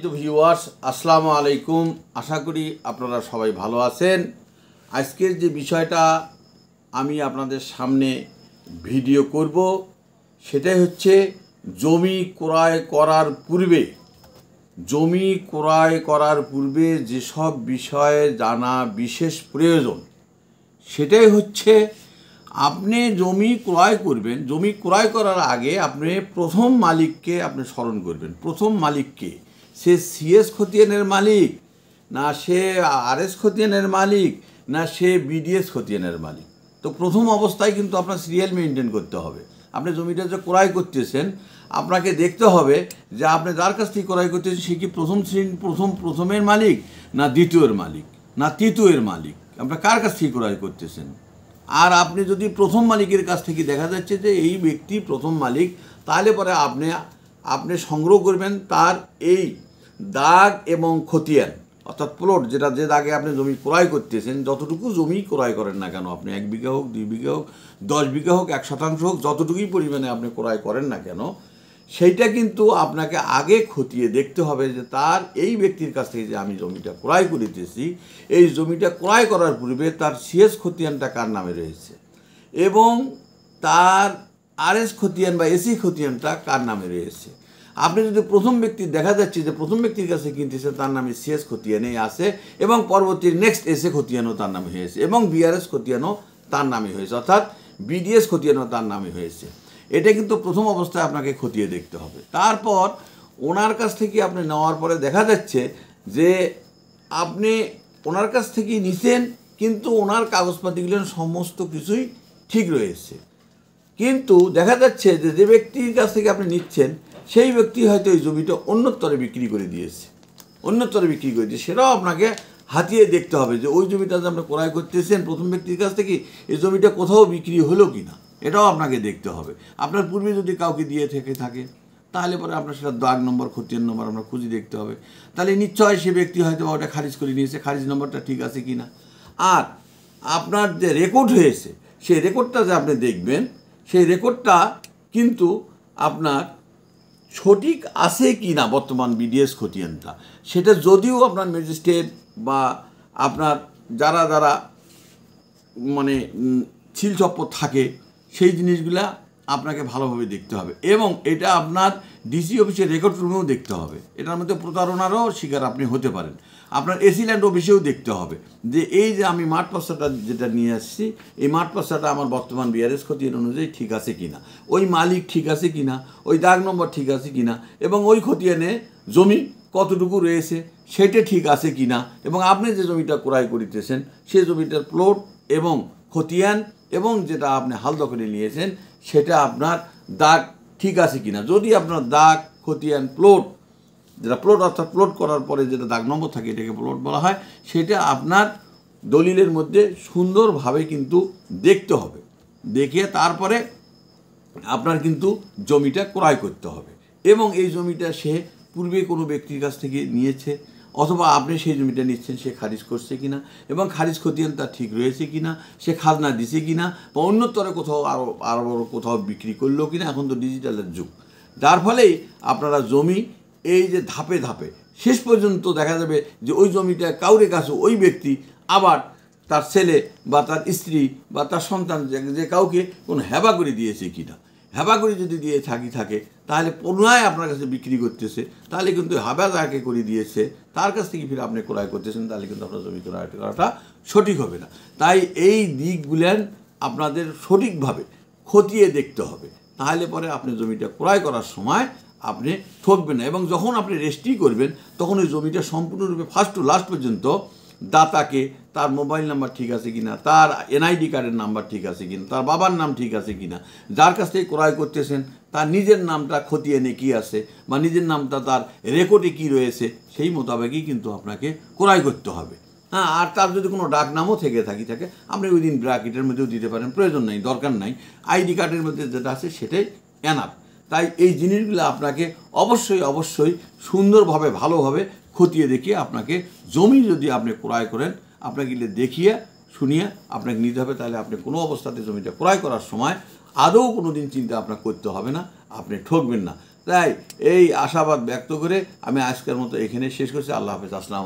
তো ভিউয়ার্স আসসালামু আলাইকুম। আশা করি আপনারা সবাই ভালো আছেন। আজকের যে বিষয়টা আমি আপনাদের সামনে ভিডিও করব সেটাই হচ্ছে জমি ক্রয় করার পূর্বে যেসব বিষয়ে জানা বিশেষ প্রয়োজন সেটাই হচ্ছে আপনি জমি ক্রয় করবেন। জমি ক্রয় করার আগে আপনি প্রথম মালিককে আপনি স্মরণ করবেন। প্রথম মালিককে, সে সিএস খতিয়ানের মালিক, না সে আরএস খতিয়ানের মালিক, না সে বিডিএস খতিয়ানের মালিক। তো প্রথম অবস্থায় কিন্তু আপনার সিরিয়াল মেনটেন করতে হবে। আপনি জমিটা যে ক্রয় করতেছেন আপনাকে দেখতে হবে যে আপনি যার কাছ থেকে ক্রয় করতেছেন সে কি প্রথমের মালিক, না দ্বিতীয়ের মালিক, না তৃতীয়ের মালিক। আপনার কার কাছ থেকে ক্রয় করতেছেন। আর আপনি যদি প্রথম মালিকের কাছ থেকে দেখা যাচ্ছে যে এই ব্যক্তি প্রথম মালিক, তাহলে পরে আপনি সংগ্রহ করবেন তার এই দাগ এবং খতিয়ান, অর্থাৎ প্লট, যে দাগে আপনি জমি ক্রয় করতেছেন। যতটুকু জমি ক্রয় করেন না কেন, আপনি 1 বিঘা হোক, 2 বিঘা হোক, 10 বিঘা হোক, 1% হোক, যতটুকুই পরিমাণে আপনি ক্রয় করেন না কেন, সেইটা কিন্তু আপনাকে আগে খতিয়ে দেখতে হবে যে তার এই ব্যক্তির কাছ থেকে যে আমি জমিটা ক্রয় করিতেছি, এই জমিটা ক্রয় করার পূর্বে তার সিএস খতিয়ানটা কার নামে রয়েছে এবং তার আরএস খতিয়ান বা এসি খতিয়ানটা কার নামে রয়েছে। আপনি যদি প্রথম ব্যক্তির দেখা যাচ্ছে যে প্রথম ব্যক্তির কাছে কিনতেছে তার নামে সিএস খতিয়ানেই আছে এবং পরবর্তী নেক্সট এসএ খতিয়ানও তার নামে হয়েছে এবং বিআরএস খতিয়ানও তার নামে হয়েছে, অর্থাৎ বিডিএস খতিয়ানও তার নামে হয়েছে। এটা কিন্তু প্রথম অবস্থায় আপনাকে খতিয়ে দেখতে হবে। তারপর ওনার কাছ থেকে আপনি নেওয়ার পরে দেখা যাচ্ছে যে আপনি ওনার কাছ থেকেই নিছেন, কিন্তু ওনার কাগজপাতিগুলো সমস্ত কিছুই ঠিক রয়েছে, কিন্তু দেখা যাচ্ছে যে ব্যক্তির কাছ থেকে আপনি নিচ্ছেন সেই ব্যক্তি হয়তো এই জমিটা অন্যত্তরে বিক্রি করে দিয়েছে, সেটাও আপনাকে হাতিয়ে দেখতে হবে যে ওই জমিটা যে আপনি ক্রয় করতেছেন প্রথম ব্যক্তির কাছ থেকে, এই জমিটা কোথাও বিক্রি হলো কি না এটাও আপনাকে দেখতে হবে। আপনার পূর্বে যদি কাউকে দিয়ে থাকে তাহলে পরে আপনার সেটা দাগ নম্বর, খতিয়ান নম্বর আমরা খুঁজে দেখতে হবে। তাহলে নিশ্চয় সে ব্যক্তি হয়তো ওটা খারিজ করে নিয়েছে, খারিজ নম্বরটা ঠিক আছে কি না। আর আপনার যে রেকর্ড হয়েছে সেই রেকর্ডটা যে আপনি দেখবেন, সেই রেকর্ডটা কিন্তু আপনার সঠিক আছে কি না, বর্তমান বিডিএস খতিয়ানটা, সেটা যদিও আপনার ম্যাজিস্ট্রেট বা আপনার যারা মানে ছিলচপ্পর থাকে সেই জিনিসগুলা আপনাকে ভালোভাবে দেখতে হবে এবং এটা আপনার ডিসি অফিসের রেকর্ড রুমেও দেখতে হবে। এটার মধ্যে প্রতারণারও শিকার আপনি হতে পারেন। আপনার এসি ল্যান্ড অফিসেও দেখতে হবে যে এই যে আমি মাঠ পর্চাটা যেটা নিয়ে আসছি, এই মাঠ পর্চাটা আমার বর্তমান বিআরএস খতিয়ান অনুযায়ী ঠিক আছে কিনা, ওই মালিক ঠিক আছে কিনা, ওই দাগ নম্বর ঠিক আছে কিনা এবং ওই খতিয়ানে জমি কতটুকু রয়েছে সেটা ঠিক আছে কিনা এবং আপনি যে জমিটা ক্রয় করিতেছেন সেই জমিটার প্লট এবং খতিয়ান এবং যেটা আপনি হাল দখলে নিয়েছেন সেটা আপনার দাগ ঠিক আছে কিনা। যদি আপনার দাগ, খতিয়ান, প্লট, যেটা প্লট অর্থাৎ প্লট করার পরে যেটা দাগ নম্বর থাকে এটাকে প্লট বলা হয়, সেটা আপনার দলিলের মধ্যে সুন্দরভাবে কিন্তু দেখতে হবে। দেখে তারপরে আপনার কিন্তু জমিটা ক্রয় করতে হবে এবং এই জমিটা সে পূর্বে কোনো ব্যক্তির কাছ থেকে নিয়েছে অথবা আপনি সেই জমিটা নিচ্ছেন সে খারিজ করছে কিনা এবং খারিজ খতিয়ান তার ঠিক রয়েছে কিনা, সে খাজনা দিছে কিনা বা অন্যতরে কোথাও আরও বড় কোথাও বিক্রি করলো কিনা। এখন তো ডিজিটালের যুগ, যার ফলেই আপনারা জমি এই যে ধাপে ধাপে শেষ পর্যন্ত দেখা যাবে যে ওই জমিটা কাউরে কাছে ওই ব্যক্তি আবার তার ছেলে বা তার স্ত্রী বা তার সন্তান যে কাউকে কোনো হেবা করে দিয়েছে কিনা। হেবা করে যদি দিয়ে থাকে তাহলে পুনরায় আপনার কাছে বিক্রি করতেছে, তাহলে কিন্তু হেবা যাকে করে দিয়েছে তার কাছ থেকে ফিরে আপনি ক্রয় করতেছেন, তাহলে কিন্তু আপনার জমি ক্রয় করাটা সঠিক হবে না। তাই এই দিকগুলেন আপনাদের সঠিকভাবে খতিয়ে দেখতে হবে, তাহলে পরে আপনি জমিটা ক্রয় করার সময় আপনি ঠকবেন না এবং যখন আপনি রেজিস্ট্রি করবেন তখন ওই জমিটা সম্পূর্ণরূপে ফার্স্ট টু লাস্ট পর্যন্ত দাতাকে তার মোবাইল নাম্বার ঠিক আছে কিনা, তার এনআইডি কার্ডের নাম্বার ঠিক আছে কিনা, তার বাবার নাম ঠিক আছে কিনা, যার কাছ থেকে ক্রয় করতেছেন তার নিজের নামটা খতিয়ে নিয়ে কী আছে বা নিজের নামটা তার রেকর্ডে কী রয়েছে সেই মোতাবেকই কিন্তু আপনাকে ক্রয় করতে হবে। হ্যাঁ, আর তার যদি কোনো ডাক নামও থেকে থাকে আপনি ওই দিন ব্র্যাকেটের মধ্যেও দিতে পারেন, প্রয়োজন নাই, দরকার নাই। আইডি কার্ডের মধ্যে যেটা আছে সেটাই এনাফ। তাই এই জিনিসগুলো আপনাকে অবশ্যই সুন্দরভাবে ভালোভাবে খতিয়ে দেখিয়ে আপনাকে জমি যদি আপনি ক্রয় করেন আপনাকে দেখিয়ে শুনিয়ে আপনাকে নিতে হবে। তাহলে আপনি কোনো অবস্থাতে জমিটা ক্রয় করার সময় আদৌ কোনো দিন চিন্তা আপনার করতে হবে না, আপনি ঠকবেন না। তাই এই আশাবাদ ব্যক্ত করে আমি আজকের মতো এখানে শেষ করছি। আল্লাহ হাফেজ, আসসালামু আলাইকুম।